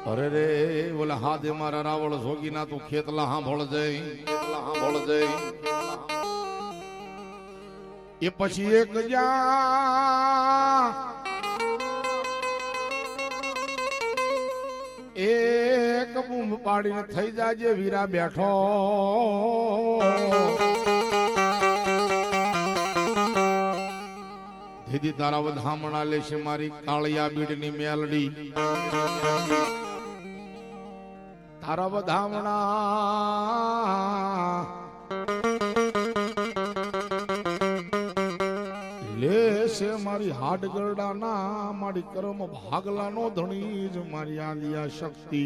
અરે રે ઓલા હાથે મારા રાવળ જોગીના તું ખેતલા સાંભળ જઈ એ પછી એક એક બૂમ પાડીને થઈ જાજે વીરા બેઠો દીદી તારા વધામણા લેશે મારી કાળિયા બીડની મેલડી તારા વધામણા લેશે મારી હાડગરડાના મારી કર્મ ભાગલાનો ધણી જ મારી આદિયા શક્તિ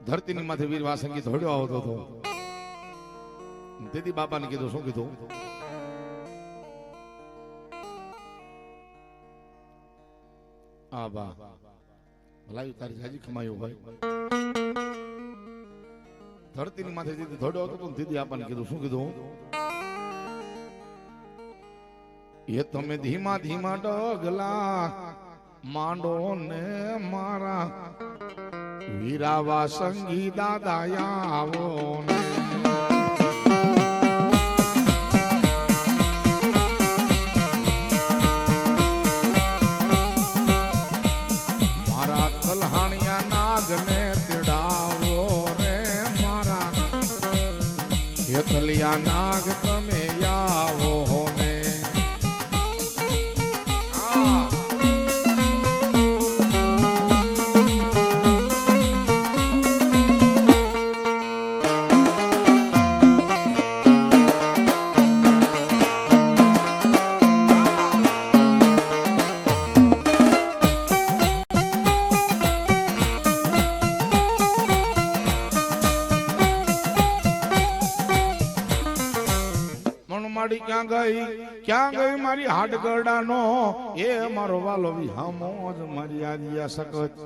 ધરતીની માથે વીર વાસંગી ધોડ્યો આવતો હતો તેથી બાપાને કીધું શું કીધું આ બા ભલાયું તારી જાજી ખમાયું ભાઈ ધરતીની માથે દીદી ધોડ્યો હતો પણ દીદી આપણને કીધું શું કીધું એ તમે ધીમા ધીમા ડગલા માંડો ને મારા વીરાવા સંગી દાદા આવો ને મારા કલ્હાણિયા નાગને તેડાવો રે મારા હેતલિયા નાગ તમે આવો ને ક્યાં ગઈ મારી હાડગરડાનો એ મારો વાલો વિહામો જ મારી આદિયા સકત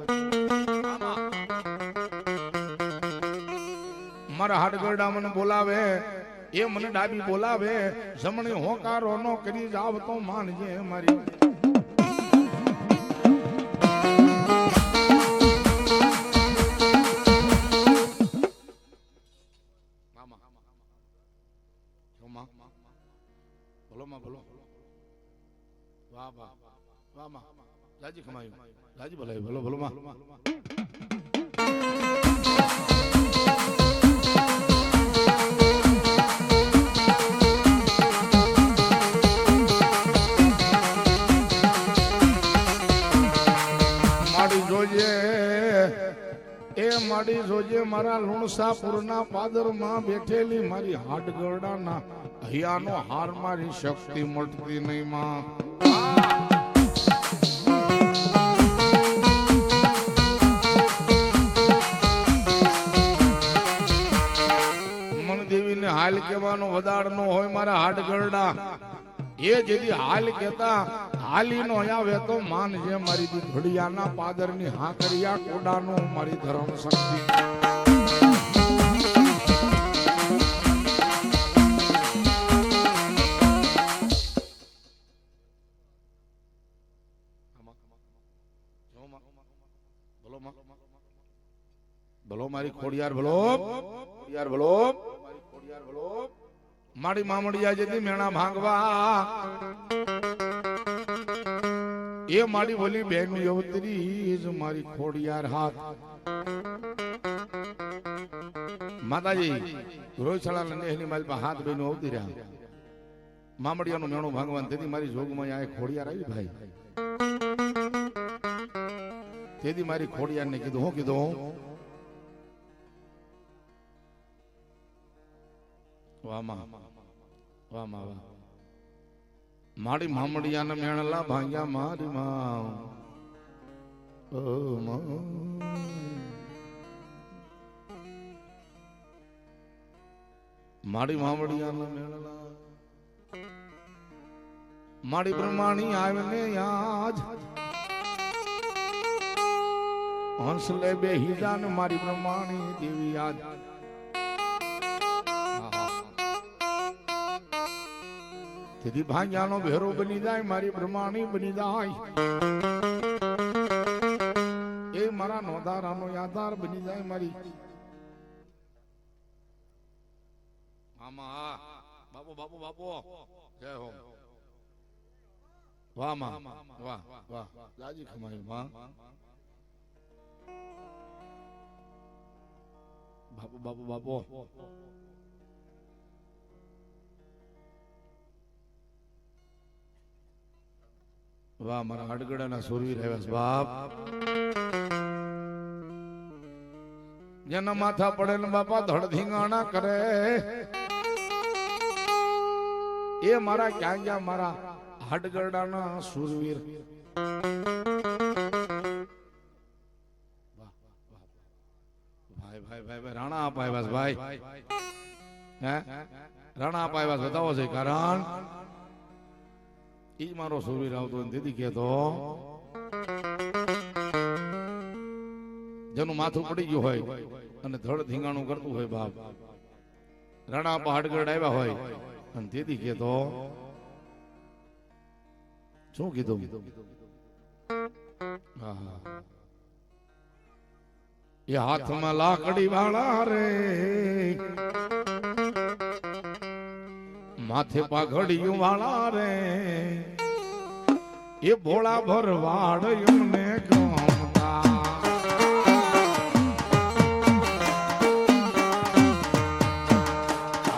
મારા હાડગરડા મને બોલાવે એ મને ડાબી બોલાવે જમણી હોકારો નો કરી જાવ તો માનજે મારી બોલો માં બોલો વાહ વાહ વાહ માં રાજી ખમાયું રાજી ભલાઈ બોલો બોલો માં માડી જોજે એ માડી જોજે મારા લુણસાપુરના પાદરમાં બેઠેલી મારી હાડગરડાના હૈયાનો હાર મારી શક્તિ મળતી નહીં માં મનદેવીને હાલ કહેવાનો વધાર નો હોય મારા હાડગરડા એ જેથી હાલ કહેતા હાલી નો આવે તો માનજે મારી ઘડિયાના પાદરની હાકરિયા કોડાનો મારી ધર્મ શક્તિ બોલો મારી ખોડિયાર બોલો ખોડિયાર બોલો મારી ખોડિયાર બોલો મારી મામડિયા જેથી મેણા ભાંગવા એ મારી બોલી બેન યવતરી જ મારી ખોડિયાર હાથ માતાજી રોજશાળા નેહની મારી પાસે હાથ બેનો આવતી રહ્યા મામડિયાનું મેણું ભાંગવાન તેથી મારી જોગમાં આ ખોડિયાર આવી ભાઈ તેથી મારી ખોડિયારને કીધું હું કીધું મારી મામડિયાને મેણલા ભાંગ્યા મારી મારી મામડિયાને મેણલા મારી બ્રહ્માણી આવીને યાદ હંસલે બે હીરાને મારી બ્રહ્માણી દેવી યાદ તેથી ભાગ્યાનો ભેરો બની જાય, મારી બ્રહ્માણી બની જાય, એ મારા નોધારાનો યાદાર બની જાય મારી. આમાં બાપુ બાપુ બાપુ જય હો. વાહ માં વાહ વાહ જાજી ખમાઈ માં. બાપુ બાપુ બાપુ વાહ મારા હડગડાના સુરવીર આવ્યા છે બાપ. જેના માથા પડે ને બાપા ધડ ધીંગાણા કરે, એ મારા ક્યાં ગયા મારા હડગડાના સુરવીર. ભાઈ ભાઈ ભાઈ રાણા અપાવ્યા ભાઈ, હે રાણા અપાવ્યા બતાવો છે કારણ ઈ મારો સુરવીર આવતો દીદી કેતો જેનું માથું પડી ગયું હોય અને ધડ ધીંગાણું કરતું હોય બાપ, રાણા આપા હડગડ આવ્યા હોય અને દીદી કેતો શું કીધું? એ હાથમાં લાકડી વાળા રે, માથે પાઘડિયું વાળા રે, એ ભોળા ભરવાડ એમને ગમતા.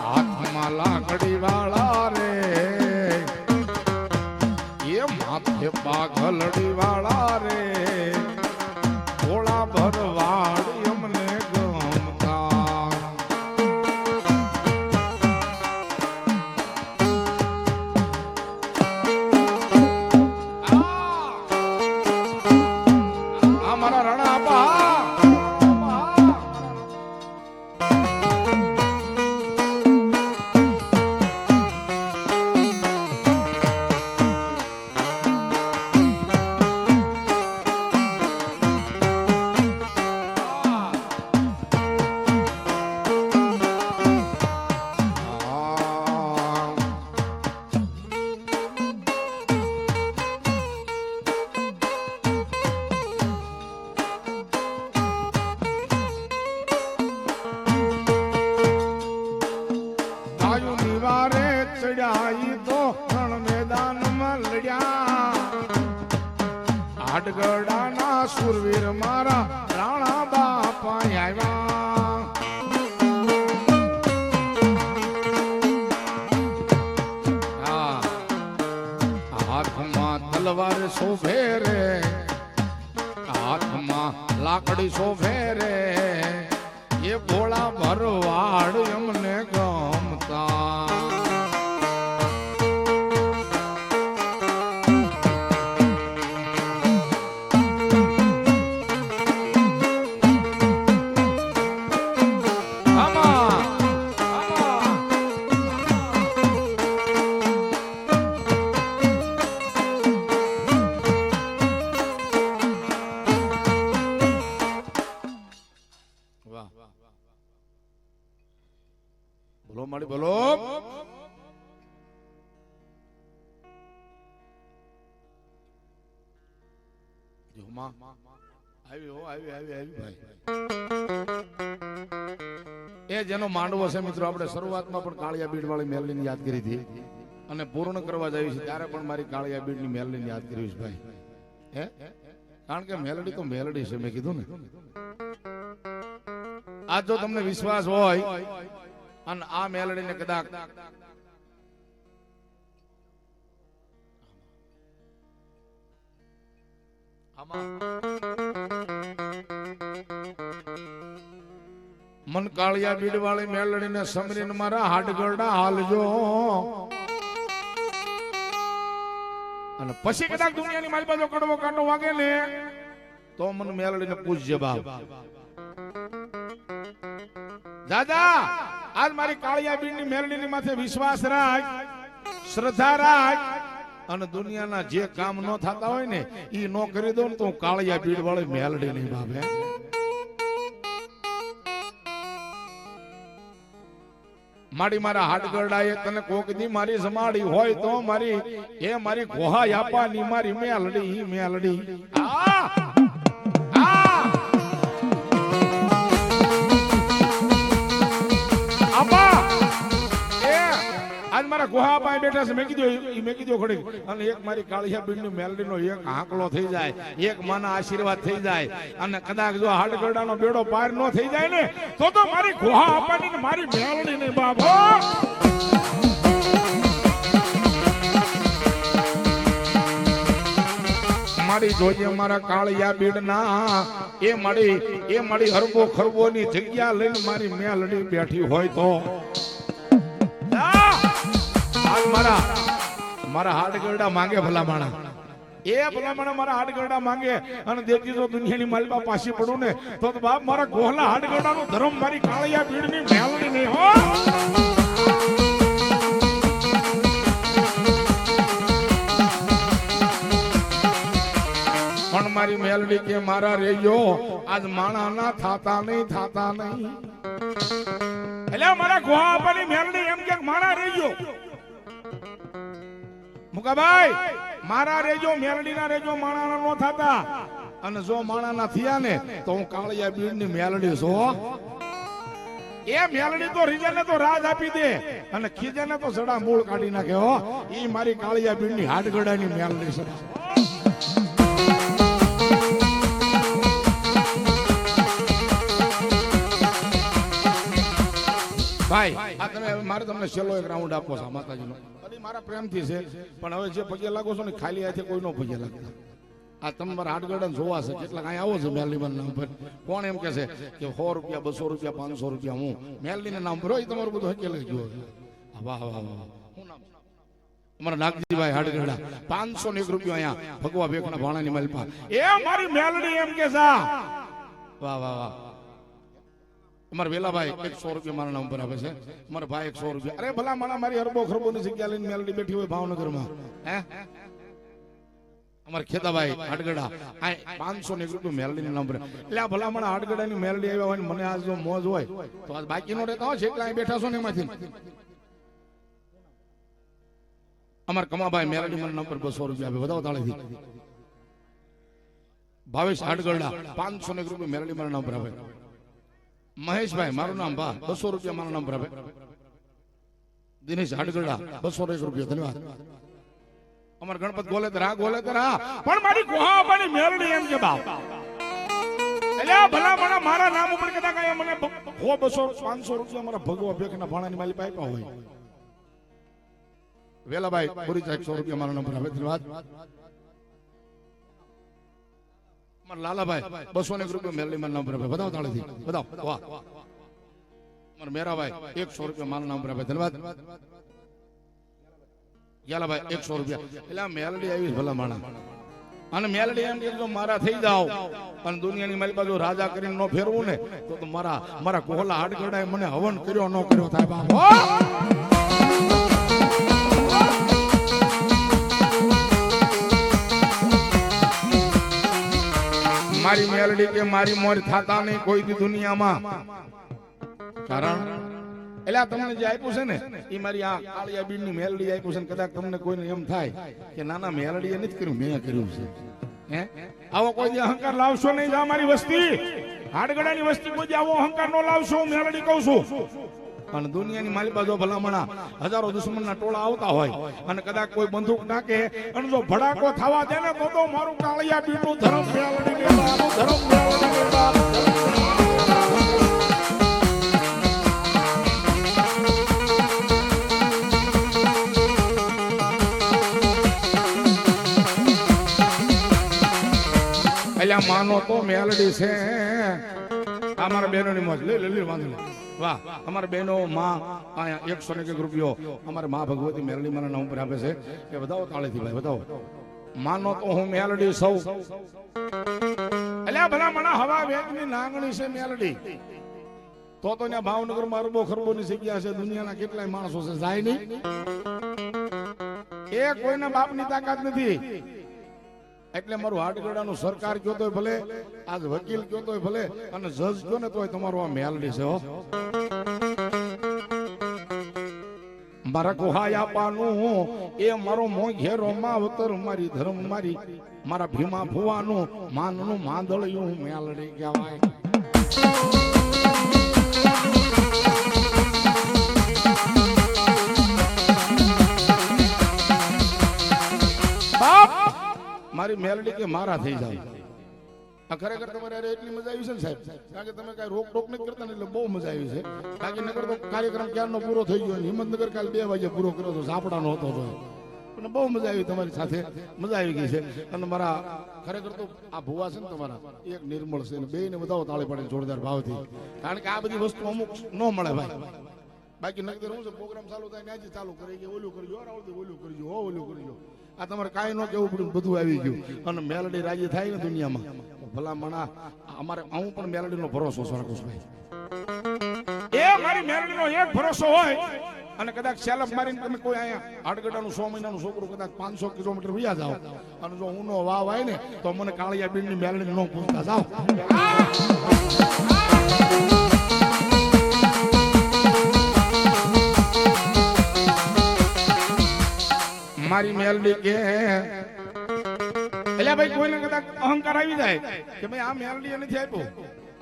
હાથમાં લાકડી વાળા રે, એ માથે પાઘલડી વાળા રે, ભોળા ભરવાડ એમને ગમતા. આ મારા રાણા આપા હડગડાના સુરવીર મારા રાણા બાપા આવ્યા. હાથમાં તલવાર શોભે રે, હાથમાં લાકડી શોભે રે, એ ભોળા ભરવાડ એમને ગમતા. બોલો મારી બોલો. એ જેનો માંડવો છે મિત્રો, આપણે શરૂઆતમાં પણ કાળિયા બીડ વાળી મેલની યાદ કરી હતી અને પૂર્ણ કરવા જઈએ છીએ ત્યારે પણ મારી કાળિયા બીડ ની મેલની યાદ કરી છે ભાઈ. હે કારણ કે મેલડી તો મેલડી છે, મેં કીધું ને. આજ જો તમને વિશ્વાસ હોય અને આ મેલડીને કદાચ મન કાળિયા બીડ વાળી મેલડીને સમરીને મારા હાડગરડા હાલજો, અને પછી કદાચ દુનિયાની મારી બાજુ કડવો કાંટો વાગે ને તો મને મેલડીને પૂછજે બાપ. દાદા આજ મારી કાળિયા બીડની મેલડીની માથે વિશ્વાસ રાખ, શ્રદ્ધા રાખ, અને દુનિયાના જે કામ ન થતા હોય ને ઈ નો કરી દો ને તો કાળિયા બીડ વાળી મેલડી નહીં બાપે. મારી મારા હાડગરડાએ તને કોક દી મારી સમાડી હોય તો મારી એ મારી ગોહા આપવાની મારી મેલડી આ આપા એ આજ મારા ગોહા પાસે બેઠા છે મેં કીધું ખડી અને એક મારી કાળિયા બીડની મેલડીનો એક હાંકલો થઈ જાય એક માના આશીર્વાદ થઈ જાય અને કદાચ જો હાડગરડાનો બેડો પાર ન થઈ જાય ને તો મારી ગોહા આપવાની ને મારી મેલડી ને બાબો મારી જોજે મારા કાળિયા બીડના એ મારી હરબો ખરબોની જગ્યા લઈને મારી મેલડી બેઠી હોય તો મારા હાડગરડા માંગે ભલામણા મારા હાડગરડા માંગે અને દેખી જો દુનિયાની માલપા પાછી પડું ને તો બાપ મારા ગોહલા હાડગરડાનો ધર્મ મારી કાળિયા બીડની મેલડી નહીં હો પણ મારી મેલડી કે મારા રેજો આજ માણા ના થાતા નહીં એટલે મારા ગોહા આપવાની મેલડી એમ કે માણા રેજો મુકાભાઈ મારા રેજો મેલડી ના રેજો માણા નો થાતા અને જો માણા ના થયા ને તો હું કાળિયા બીડ ની મેલડી છો એ મેલડી તો રીજાને તો રાજ આપી દે અને ખીજાને તો સડા મૂળ કાઢી નાખે હો ઈ મારી કાળિયા બીડ ની હાડગડાની મેલડી છે ભાઈ આ તમે મારે તમને છેલ્લો એક રાઉન્ડ આપો છો માતાજીનો મારા પ્રેમથી છે પણ હવે જે પગે લાગો છો ને ખાલી હાથે કોઈ નો પગે લાગતા આ તમારા હાડગડા જોવા છે કેટલાક અહીં આવો છે મેલડી નામ પર કોણ એમ કે છે કે 100 રૂપિયા 200 રૂપિયા 500 રૂપિયા હું મેલડી નામ પર હોય તમારું બધું હકે લઈ ગયો વાહ વાહ વાહ શું નામ અમારા નાગજીભાઈ હાડગડા 501 રૂપિયા અહીંયા ભગવા ભેખના ભાણાની માલપા એ મારી મેલડી એમ કે છે વાહ વાહ વાહ અમારા વેલાભાઈ 100 રૂપિયા મારા નામ પર આવે છે મારા ભાઈ 100 રૂપિયા અરે ભલા મારા મારી હરબો ખરબોની જગ્યા લઈને મેલડી બેઠી હોય ભાવનગરમાં હે અમારા ખેતાભાઈ હાડગડા આ 501 રૂપિયા મેલડી નામ પર એટલે આ ભલા મારા હાડગડાની મેલડી આવ્યા હોય મને આજ જો મોજ હોય તો આજ બાકી નો રહેતા હોય છે એટલે અહીં બેઠા છો ને એમાંથી અમારા કમાભાઈ મેલડી મારા નામ પર 200 રૂપિયા આપે વધાવો તાળીથી ભાવેશ હાડગડા 501 રૂપિયા મેલડી મારા નામ પર આપે મહેશભાઈ મારું નામ ભા 200 રૂપિયા મારું નામ ભરાવે દિનેશ હાડગડા 201 રૂપિયા ધન્યવાદ અમાર ગણપત ગોલેતર પણ મારી ગોહા આપવાની મેલડી એમ કે બાપ એટલે ભલા મારા નામ ઉપર કદાચ કાય મને 200 500 રૂપિયા મારા ભગવા ભેખના ભાણાની માલી પાઈપા હોય વેલાભાઈ પૂરી 100 રૂપિયા મારા નામ ભરાવે ધન્યવાદ લાલાભાઈ 201 રૂપિયા મેલડી મારા નામ પર બતાવો તાળીથી બતાવો વાહ મારા મેરાભાઈ 100 રૂપિયા મારા નામ પર ધન્યવાદ યાલાભાઈ 100 રૂપિયા એટલે આ મેલડી આવી ભલા માણા અને મેલડી એમ કે જો મારા થઈ જાવ અને દુનિયાની મારી બાજુ રાજા કરીને નો ફેરવું ને તો મારા કોહલા હાડગડાએ મને હવન કર્યો ન કર્યો થાય બાપ મારી મેલડી કે મારી મોર થાતા નહીં કોઈ દી દુનિયામાં કારણ એટલે તમને જે આપ્યું છે ને એ મારી આ કાળિયા બીડ ની મેલડી આપ્યું છે ને કદાચ તમને કોઈને એમ થાય કે નાના મેલડીએ નથી કર્યું મેં કર્યું છે હે આવો કોઈ અહંકાર લાવશો નહીં જા મારી વસ્તી હાડગડાની વસ્તી કોઈ આવો અહંકાર નો લાવશો હું મેલડી કહું છું અને દુનિયાની માલી બાજુ ભલામણા હજારો દુશ્મનના ટોળા આવતા હોય અને કદાચ કોઈ બંદૂક નાખે અને જો ભડાકો થવા દે ને તો મારું કાળિયા બીડનું ધર્મ મેલડી લેવાનું ધર્મ મેલડી લેવાનું એટલે માનો તો મેલડી છે અમારા બહેનોની મોજ લે વાંધો વાહ અમારા બહેનો માં અહીંયા 101 રૂપિયો અમારે માં ભગવતી મેલડી મારા નામ પર આપે છે કે બતાવો તાળીથી ભાઈ બતાવો માનો તો હું મેલડી સૌ એટલે ભલા મણા હવા વેગની નાંગણી છે મેલડી તો ત્યાં ભાવનગર માં અરબો ખરબોની જગ્યા છે દુનિયાના કેટલાય માણસો છે જાય નહીં એ કોઈના બાપની તાકાત નથી એટલે મારું હાડગડાનું સરકાર કયો તોય ભલે આજ વકીલ કયો તોય ભલે અને જજ કયો ને તોય તમારું આ મેલડી છે હો મારા કોહાયાપાનું એ મારો મોઘેરો માવતર મારી ધર્મ મારી મારા ભીમા ભુવાનું માનનું માંદળિયું મેલડી કહેવાય. મારી મેલડી કે મારા થઈ જાય. ખરેખર તમારે એટલી મજા આવી છે ને સાહેબ, કારણ કે તમે કઈ રોક ટોક નથી કરતા ને એટલે બહુ મજા આવી છે. બાકી નગર તો કાર્યક્રમ ક્યારનો પૂરો થઈ ગયો. હિંમતનગર કાલ 2 વાગે પૂરો કર્યો હતો, ઝાપડાનો હતો તો પણ બહુ મજા આવી તમારી સાથે, મજા આવી ગઈ છે. અને મારા ખરેખર તો આ ભુવા છે ને તમારા એક નિર્મળ છે ને બેયને બધાઓ તાળી પાડે જોરદાર ભાવથી, કારણ કે આ બધી વસ્તુ અમુક ન મળે ભાઈ. બાકી નગર હું છે પ્રોગ્રામ ચાલુ થાય ત્યાંથી ચાલુ કરી કે ઓલું કરજો રાવલથી ઓલું કરજો ઓલું કરજો. આ તમારે કાંઈ ન કેવું પડ્યું, બધું આવી ગયું. અને મેલડી રાજી થાય ને દુનિયામાં ભલામણા. અમારે હું પણ મેલડીનો ભરોસો છું રાકુશભાઈ, એ મારી મેલડીનો એક ભરોસો હોય. અને કદાચ સેલફ મારીને તમે કોઈ અહીંયા આડગડાનું 100 મહિનાનું છોકરું કદાચ 500 કિલોમીટર વયા જાઓ અને જો ઊનો વાવ આવે ને તો મને કાળિયા બીડની મેલડી ન પૂછતા જાઓ. મારી મેલડી કે એટલે ભાઈ કોઈને કદાચ અહંકાર આવી જાય કે ભાઈ આ મેલડી નથી આપ્યો,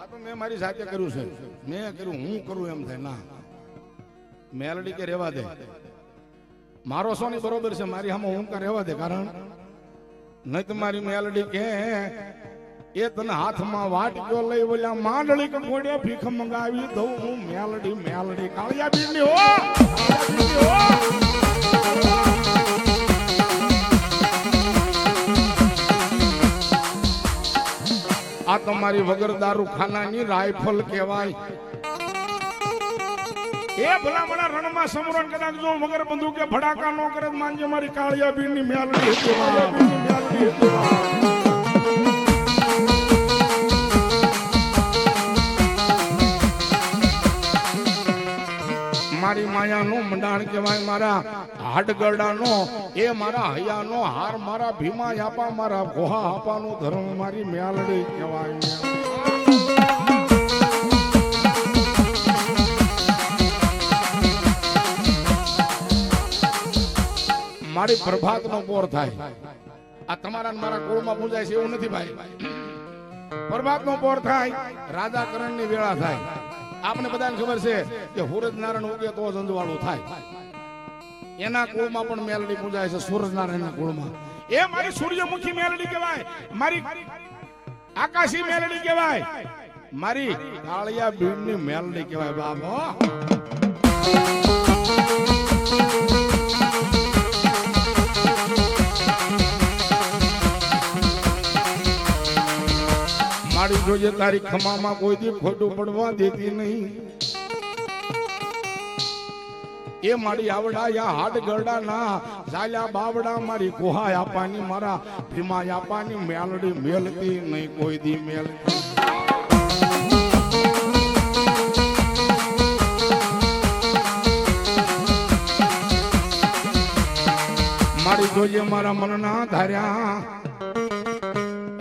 આ તો મેં મારી સાથે કર્યું છે, મેં કર્યું હું કરું એમ થાય. ના, મેલડી કે રહેવા દે, મારો સોની બરોબર છે, મારી સામે હું કા રહેવા દે. કારણ નહીં તો મારી મેલડી કે એ તને હાથમાં વાટક્યો લઈ બોલ્યા માંડળી કે ગોડે ભીખ મંગાવી દઉં હું મેલડી મેલડી કાળિયા બીડની હો. આ તમારી વગર દારૂ ખાનાની રાઇફલ કહેવાય. એ ભલામણા રણમાં સમરણ કદાચ જો વગર બંદૂકે ભડાકા નો કરે માનજે મારી કાળિયા બીડની મેલડી હતી. મારી માયાનું મંડાણ કહેવાય, મારા હાડગરડાનો એ મારા હૈયાનો હાર, મારા ભીમા આપા મારા ગોહા આપાનું ધર્મ મારી મેલડી કહેવાય. મારી પ્રભાત નો પોર થાય. આ તમારા મારા કુળમાં પૂજાય છે એવું નથી ભાઈ. પ્રભાત નો પોર થાય, રાજા કરણ ની વેળા થાય. આપને બધાને ખબર છે કે સૂરજ નારાયણ ઉગે તો જ અંજવાળું થાય. એના કુળમાં પણ મેલડી પૂજાય છે, સૂરજ નારાયણ ના કુળમાં. એ મારી સૂર્યમુખી મેલડી કહેવાય, મારી આકાશી મેલડી કહેવાય, મારી કાળિયા બીડની મેલડી કહેવાય. બાબા મારી જોઈએ તારી ખમામાં કોઈ દી ખોટું પડવા દેતી નહીં. એ મારી આવડા યા હાડ ગરડા ના ઝાલ્યા બાવડા મારી કોહા આપાની મારા ભીમા આપાની મેલડી મેલતી નહીં કોઈ દી મેલતી. મારી જોઈએ મારા મનના ધાર્યા.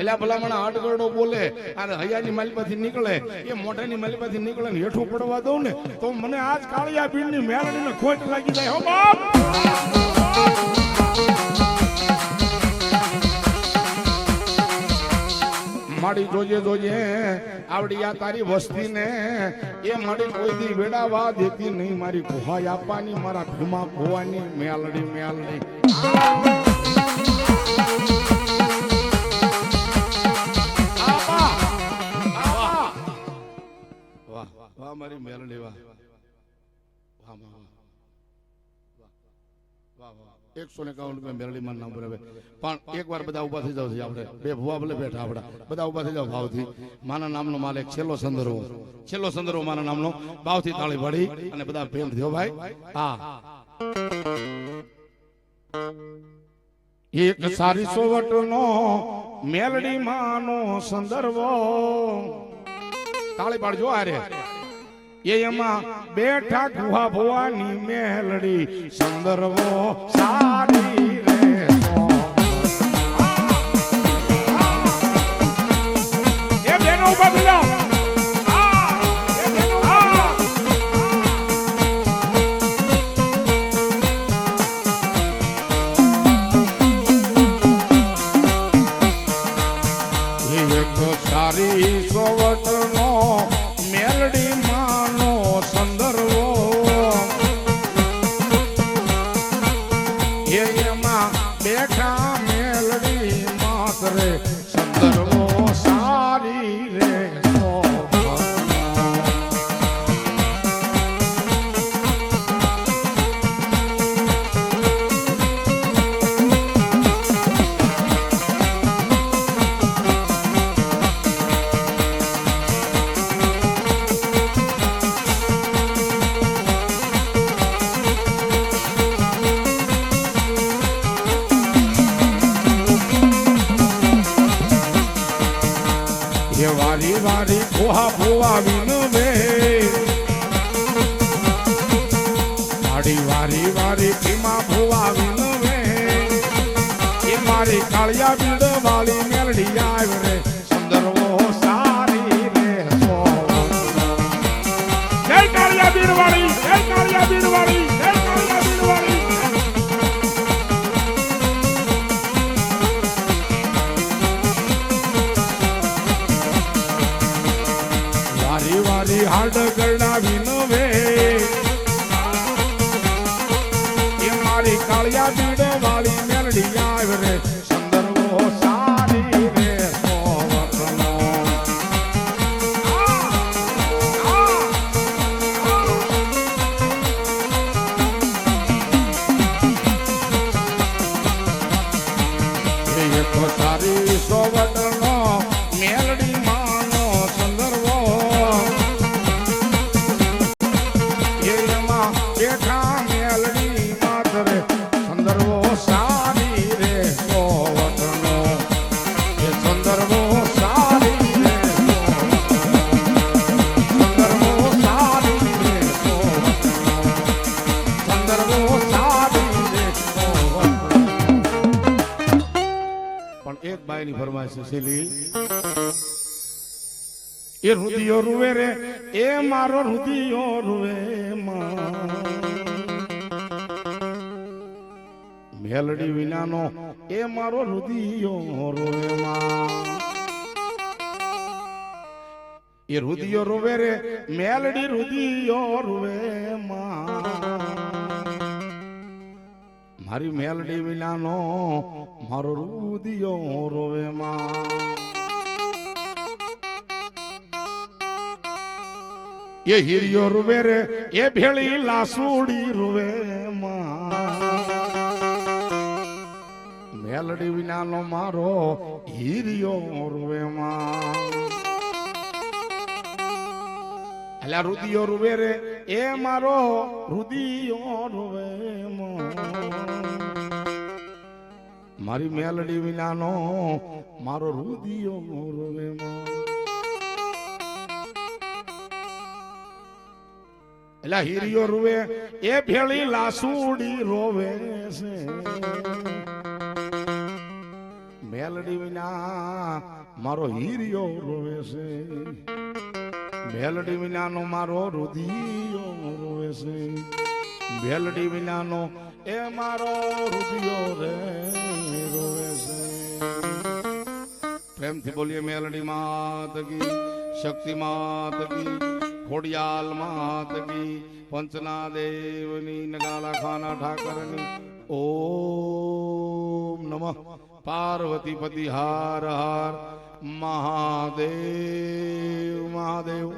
એટલે ભલામણ હાડગરડો બોલે અને હૈયાની માલિપાથી નીકળે, એ મોઢાની માલિપાથી નીકળે ને હેઠું પડવા દઉં ને તો મને આજ કાળિયા બીડની મેલડીને ખોટ લાગી જાય. હો બાપ, મારી જોજે જોજે આવડી આ તારી વસ્તીને એ મારી કોઈ દી વેડાવા દેતી નહીં. મારી ગુહાઈ આપવાની મારા ભીમા ભુવાની મેલડી મેલડી. મારી મેલડી વાહ વાહ વાહ વાહ. 151 મેલડી માં નામ બરાબર. પણ એકવાર બધા ઉભા થઈ જાવ છે, આપણે બે ભુવા ભલે બેઠા આપડા બધા ઉભા થઈ જાવ ભાવથી. માના નામનો માલિક છેલ્લો સંદર્ભ માના નામનો ભાવથી તાળી પાડી અને બધા પ્રેમ થયો ભાઈ. હા, એક સારી સોવટ નો મેલડી માનો સંદર્ભ તાળી પાડજો. આરે એમાં બેઠા ગુહા ભવાની મેલડી સંદર્ભો સારી રે. એ બેનો ઉભા થઈ જાઓ. બેઠા મેલડી માત રે સંદર્ભો સારી રે વારી વારી ભુવા ભુવા વિનવે મારી વારી વારી ભીમા ભુવા વિનવે એ મારી કાળિયા બીડ વાળી મેલડી આવે રે સંદર્ભો સારી રે જય કાળિયા બીડ વાળી જય કાળિયા બીડ વાળી જય કાળિયા બીડ વાળી વારી હાડ ગરડા વિનવે એ મારી કાળિયા બીડ વાળી મેલડી આવે રે સંદર્ભો સારી રે સોવતનો એ તો સારી સોવતનો મેલડી માનો સંદર્ભો બેઠા મેલડી માત રે સંદર્ભો સારી રે સોવતનો એ સંદર્ભો સારી રે સંદર્ભો સારી રે સંદર્ભો સારી રે પણ એક બાઈની ફરમાઈશ છે લી એ રુદિયો રૂવે રે એ મારો રુદિયો રૂવે મેલડી વિનાનો એ મારો રુદિયો રૂવે એ રુદિયો રૂવે રે મેલડી રુદિયો રૂવે મારી મેલડી વિનાનો મારો રુદિયો રૂવે એ હીરિયો રૂવે રે એ ભેળી લાસુડી રૂવે મેલડી વિનાનો મારો હીરિયો રૂવે એટલે રુદિયો રૂવે રે એ મારો રુદિયો રૂવે મારી મેલડી વિનાનો મારો રુદિયો રૂવે એટલે હીરિયો રૂવે એ ભેળી લાસુડી રોવે છે મેલડી વિના મારો હીરિયો રોવે છે મેલડી વિનાનો મારો રુદિયો રોવે છે મેલડી વિનાનો એ મારો રુદિયો રે રોવે છે પ્રેમથી બોલીએ મેલડી માત કી શક્તિ માત કી ખોડિયાલ માત કી પંચના દેવની નગાલા ખાના ઠાકરની ઓમ નમઃ પાર્વતી પતિ હાર હાર મહાદેવ મહાદેવ